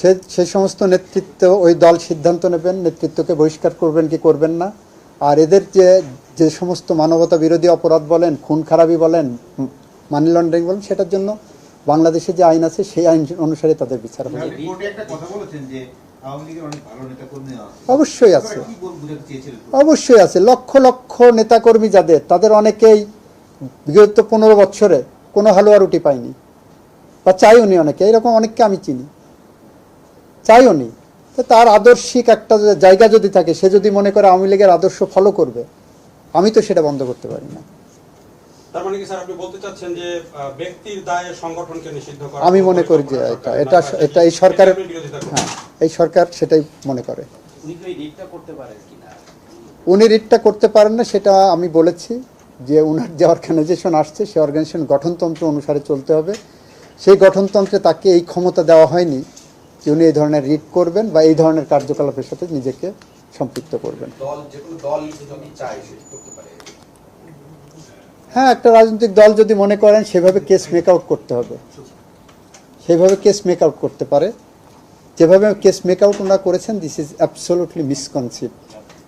সেই সমস্ত নেতৃত্ব ওই দল সিদ্ধান্ত নেবেন নেতৃত্বকে বহিষ্কার করবেন কি করবেন না। আর এদের যে সমস্ত মানবতা বিরোধী অপরাধ বলেন, খুন খারাপি বলেন, মানি লন্ডারিং বলেন, সেটার জন্য বাংলাদেশে যে আইন আছে সেই আইন অনুসারে তাদের বিচার হবে। অবশ্যই আছে, অবশ্যই আছে। লক্ষ লক্ষ নেতাকর্মী যাদের, তাদের অনেকেই বিগত 15 বছরে কোনো হালুয়া রুটি পায়নি বা চাইও নি, অনেকে এরকম অনেককে আমি চিনি, চাইও নি। তো তার আদর্শিক একটা জায়গা যদি থাকে, সে যদি মনে করে আওয়ামী লীগের আদর্শ ফলো করবে, আমি তো সেটা বন্ধ করতে পারি না। তার মানে কি স্যার আপনি বলতে চাচ্ছেন যে ব্যক্তির দায়ে সংগঠনকে নিষিদ্ধ করা? আমি মনে করি যে এটা এই সরকারের, হ্যাঁ এই সরকার সেটাই মনে করে। উনি রিটটা করতে পারেন না, সেটা আমি বলেছি যে উনার যে অর্গানাইজেশন আসছে সেই অর্গানাইজেশন গঠনতন্ত্র অনুসারে চলতে হবে। সেই গঠনতন্ত্রে তাকে এই ক্ষমতা দেওয়া হয়নি যে উনি এই ধরনের রিট করবেন বা এই ধরনের কার্যকলাপের সাথে নিজেকে সম্পৃক্ত করবেন। হ্যাঁ, একটা রাজনৈতিক দল যদি মনে করেন সেভাবে কেস মেক আউট করতে হবে, সেভাবে কেস মেক আউট করতে পারে। যেভাবে কেস মেক আউট ওনারা করেছেন, দিস ইজ অ্যাবসলিউটলি মিসকনসিপ্ট।